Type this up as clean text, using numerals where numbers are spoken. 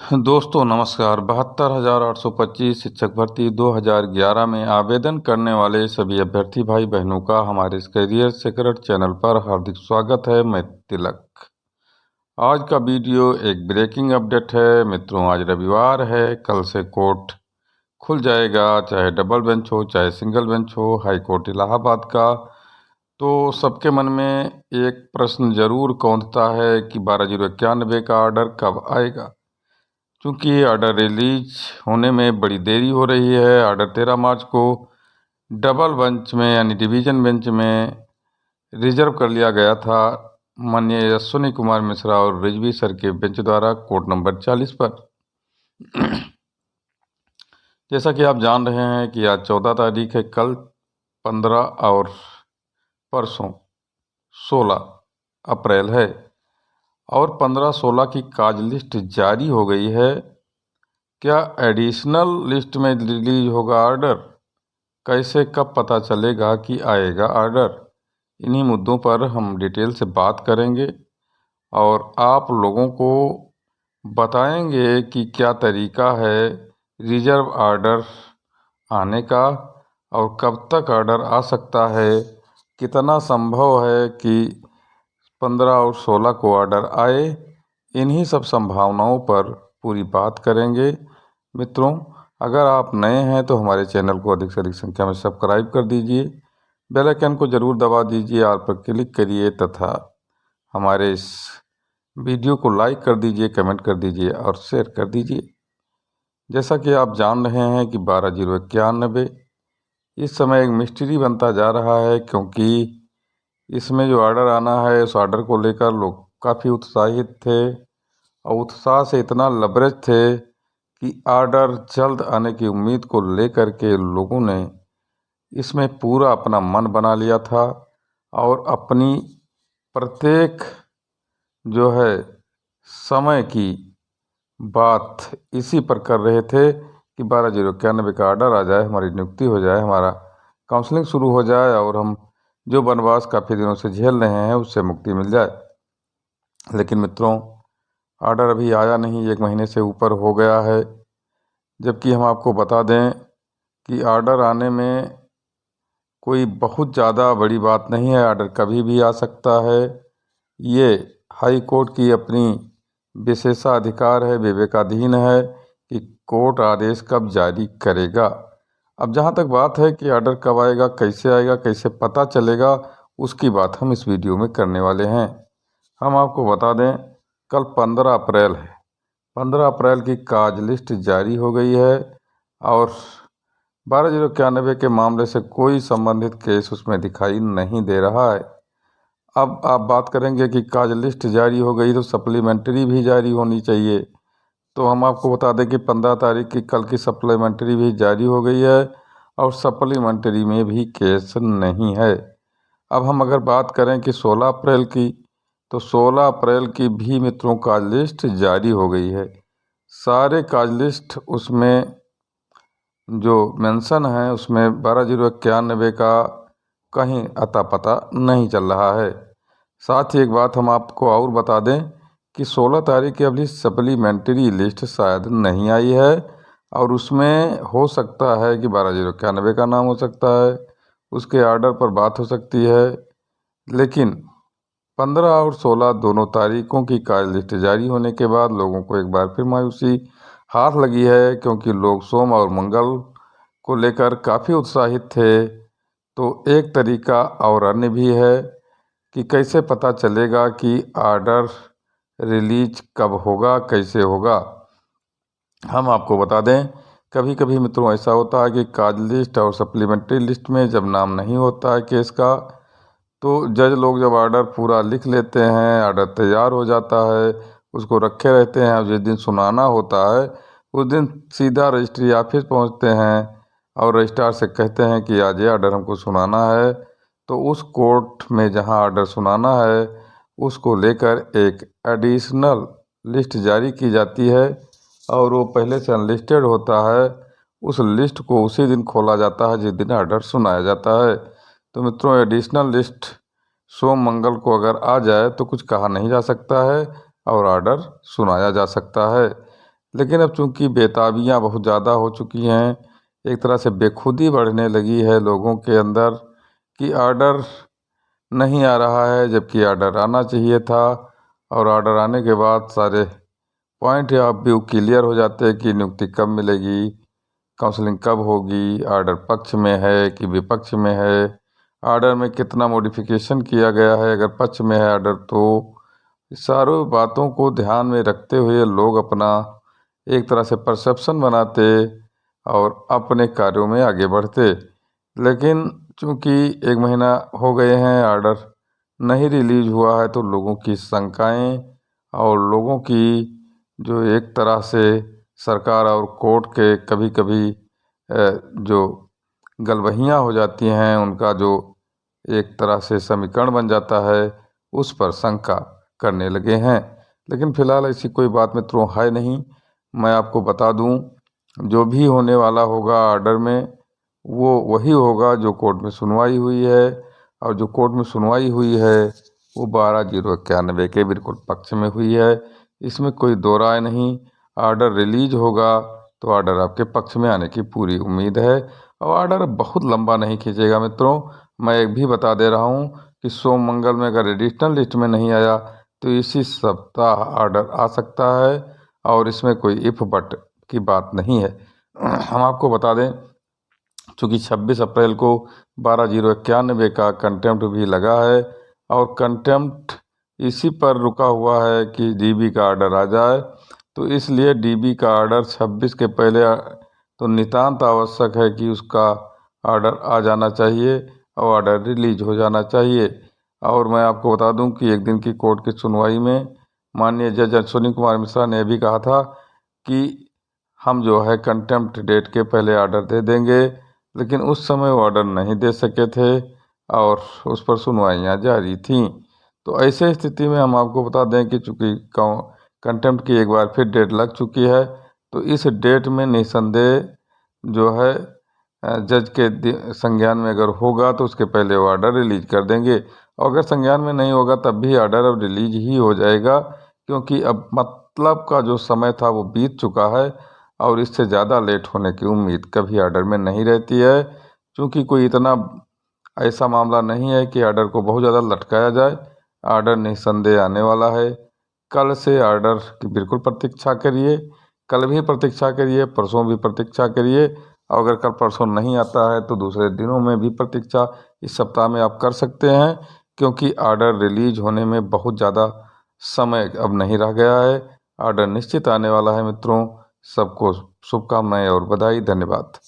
दोस्तों नमस्कार। 72,825 शिक्षक भर्ती 2011 में आवेदन करने वाले सभी अभ्यर्थी भाई बहनों का हमारे इस करियर सीक्रेट चैनल पर हार्दिक स्वागत है। मैं तिलक। आज का वीडियो एक ब्रेकिंग अपडेट है। मित्रों, आज रविवार है, कल से कोर्ट खुल जाएगा, चाहे डबल बेंच हो चाहे सिंगल बेंच हो, हाई कोर्ट इलाहाबाद का। तो सबके मन में एक प्रश्न जरूर कौंधता है कि 12,091 का ऑर्डर कब आएगा। चूँकि ऑर्डर रिलीज होने में बड़ी देरी हो रही है। ऑर्डर 13 मार्च को डबल बेंच में यानी डिवीज़न बेंच में रिजर्व कर लिया गया था माननीय अश्विनी कुमार मिश्रा और रिजवी सर के बेंच द्वारा कोर्ट नंबर 40 पर। जैसा कि आप जान रहे हैं कि आज 14 तारीख है, कल 15 और परसों 16 अप्रैल है और 15-16 की काज लिस्ट जारी हो गई है। क्या एडिशनल लिस्ट में रिलीज होगा ऑर्डर? कैसे कब पता चलेगा कि आएगा ऑर्डर? इन्हीं मुद्दों पर हम डिटेल से बात करेंगे और आप लोगों को बताएंगे कि क्या तरीका है रिजर्व ऑर्डर आने का और कब तक ऑर्डर आ सकता है, कितना संभव है कि 15 और 16 को ऑर्डर आए। इन्हीं सब संभावनाओं पर पूरी बात करेंगे। मित्रों, अगर आप नए हैं तो हमारे चैनल को अधिक से अधिक संख्या में सब्सक्राइब कर दीजिए, बेल आइकन को ज़रूर दबा दीजिए, ऑल पर क्लिक करिए तथा हमारे इस वीडियो को लाइक कर दीजिए, कमेंट कर दीजिए और शेयर कर दीजिए। जैसा कि आप जान रहे हैं कि 12,091 इस समय एक मिस्ट्री बनता जा रहा है, क्योंकि इसमें जो ऑर्डर आना है उस ऑर्डर को लेकर लोग काफ़ी उत्साहित थे और उत्साह से इतना लबरेज थे कि ऑर्डर जल्द आने की उम्मीद को लेकर के लोगों ने इसमें पूरा अपना मन बना लिया था और अपनी प्रत्येक जो है समय की बात इसी पर कर रहे थे कि 12,091 का ऑर्डर आ जाए, हमारी नियुक्ति हो जाए, हमारा काउंसलिंग शुरू हो जाए और हम जो वनवास काफ़ी दिनों से झेल रहे हैं उससे मुक्ति मिल जाए। लेकिन मित्रों, ऑर्डर अभी आया नहीं, 1 महीने से ऊपर हो गया है। जबकि हम आपको बता दें कि ऑर्डर आने में कोई बहुत ज़्यादा बड़ी बात नहीं है, ऑर्डर कभी भी आ सकता है। ये हाई कोर्ट की अपनी विशेषाधिकार है, विवेकाधीन है कि कोर्ट आदेश कब जारी करेगा। अब जहाँ तक बात है कि ऑर्डर कब आएगा, कैसे पता चलेगा, उसकी बात हम इस वीडियो में करने वाले हैं। हम आपको बता दें, कल 15 अप्रैल है। 15 अप्रैल की काज लिस्ट जारी हो गई है और 12,091 के मामले से कोई संबंधित केस उसमें दिखाई नहीं दे रहा है। अब आप बात करेंगे कि काज लिस्ट जारी हो गई तो सप्लीमेंट्री भी जारी होनी चाहिए। तो हम आपको बता दें कि 15 तारीख की कल की सप्लीमेंट्री भी जारी हो गई है और सप्लीमेंट्री में भी केस नहीं है। अब हम अगर बात करें कि 16 अप्रैल की, तो 16 अप्रैल की भी मित्रों काज लिस्ट जारी हो गई है। सारे काज लिस्ट उसमें जो मेंशन है उसमें 12,091 का कहीं अता पता नहीं चल रहा है। साथ ही एक बात हम आपको और बता दें कि 16 तारीख की अभी सप्लीमेंट्री लिस्ट शायद नहीं आई है और उसमें हो सकता है कि 12,091 का नाम हो सकता है, उसके ऑर्डर पर बात हो सकती है। लेकिन 15 और 16 दोनों तारीखों की काज लिस्ट जारी होने के बाद लोगों को एक बार फिर मायूसी हाथ लगी है, क्योंकि लोग सोम और मंगल को लेकर काफ़ी उत्साहित थे। तो एक तरीका और अन्य भी है कि कैसे पता चलेगा कि ऑर्डर रिलीज कब होगा, कैसे होगा। हम आपको बता दें, कभी कभी मित्रों ऐसा होता है कि काज लिस्ट और सप्लीमेंट्री लिस्ट में जब नाम नहीं होता है केस का, तो जज लोग जब ऑर्डर पूरा लिख लेते हैं, ऑर्डर तैयार हो जाता है, उसको रखे रहते हैं और जिस दिन सुनाना होता है उस दिन सीधा रजिस्ट्री ऑफिस पहुंचते हैं और रजिस्ट्रार से कहते हैं कि आज ये ऑर्डर हमको सुनाना है। तो उस कोर्ट में जहां ऑर्डर सुनाना है उसको लेकर एक एडिशनल लिस्ट जारी की जाती है और वो पहले से अनलिस्टेड होता है। उस लिस्ट को उसी दिन खोला जाता है जिस दिन ऑर्डर सुनाया जाता है। तो मित्रों, एडिशनल लिस्ट सोम मंगल को अगर आ जाए तो कुछ कहा नहीं जा सकता है और ऑर्डर सुनाया जा सकता है। लेकिन अब चूंकि बेताबियाँ बहुत ज़्यादा हो चुकी हैं, एक तरह से बेखुदी बढ़ने लगी है लोगों के अंदर कि ऑर्डर नहीं आ रहा है, जबकि ऑर्डर आना चाहिए था। और ऑर्डर आने के बाद सारे पॉइंट या व्यू क्लियर हो जाते हैं कि नियुक्ति कब मिलेगी, काउंसलिंग कब होगी, ऑर्डर पक्ष में है कि विपक्ष में है, ऑर्डर में कितना मॉडिफिकेशन किया गया है। अगर पक्ष में है ऑर्डर तो सारों बातों को ध्यान में रखते हुए लोग अपना एक तरह से परसेप्शन बनाते और अपने कार्यों में आगे बढ़ते। लेकिन चूंकि 1 महीना हो गए हैं, ऑर्डर नहीं रिलीज हुआ है, तो लोगों की शंकाएं और लोगों की जो एक तरह से सरकार और कोर्ट के कभी कभी जो गलबहियाँ हो जाती हैं, उनका जो एक तरह से समीकरण बन जाता है, उस पर शंका करने लगे हैं। लेकिन फिलहाल ऐसी कोई बात मित्रों है नहीं। मैं आपको बता दूं, जो भी होने वाला होगा ऑर्डर में, वो वही होगा जो कोर्ट में सुनवाई हुई है। और जो कोर्ट में सुनवाई हुई है वो 12/091 के बिल्कुल पक्ष में हुई है। इसमें कोई दो राय नहीं। ऑर्डर रिलीज होगा तो ऑर्डर आपके पक्ष में आने की पूरी उम्मीद है। और ऑर्डर बहुत लंबा नहीं खींचेगा मित्रों। मैं एक भी बता दे रहा हूँ कि सोम मंगल में अगर एडिशनल लिस्ट में नहीं आया तो इसी सप्ताह ऑर्डर आ सकता है। और इसमें कोई इफ बट की बात नहीं है। हम आपको बता दें, चूँकि 26 अप्रैल को 12/091 का कंटेम्प्ट भी लगा है और कंटेम्प्ट इसी पर रुका हुआ है कि डीबी का ऑर्डर आ जाए। तो इसलिए डीबी का ऑर्डर 26 के पहले तो नितांत आवश्यक है कि उसका ऑर्डर आ जाना चाहिए और ऑर्डर रिलीज हो जाना चाहिए। और मैं आपको बता दूं कि एक दिन की कोर्ट की सुनवाई में माननीय जज अश्विनी कुमार मिश्रा ने भी कहा था कि हम जो है कंटेम्प्ट डेट के पहले ऑर्डर दे देंगे, लेकिन उस समय वो ऑर्डर नहीं दे सके थे और उस पर सुनवाइयाँ जारी थीं। तो ऐसे स्थिति में हम आपको बता दें कि चूँकि कंटेम्प्ट की एक बार फिर डेट लग चुकी है, तो इस डेट में निसंदेह जो है जज के संज्ञान में अगर होगा तो उसके पहले वो ऑर्डर रिलीज कर देंगे। और अगर संज्ञान में नहीं होगा तब भी ऑर्डर अब रिलीज ही हो जाएगा, क्योंकि अब मतलब का जो समय था वो बीत चुका है और इससे ज़्यादा लेट होने की उम्मीद कभी ऑर्डर में नहीं रहती है। क्योंकि कोई इतना ऐसा मामला नहीं है कि ऑर्डर को बहुत ज़्यादा लटकाया जाए। ऑर्डर निस्संदेह आने वाला है। कल से ऑर्डर की बिल्कुल प्रतीक्षा करिए। कल भी प्रतीक्षा करिए, परसों भी प्रतीक्षा करिए। और अगर कल परसों नहीं आता है तो दूसरे दिनों में भी प्रतीक्षा इस सप्ताह में आप कर सकते हैं, क्योंकि ऑर्डर रिलीज होने में बहुत ज़्यादा समय अब नहीं रह गया है। ऑर्डर निश्चित आने वाला है मित्रों। सबको शुभकामनाएं और बधाई। धन्यवाद।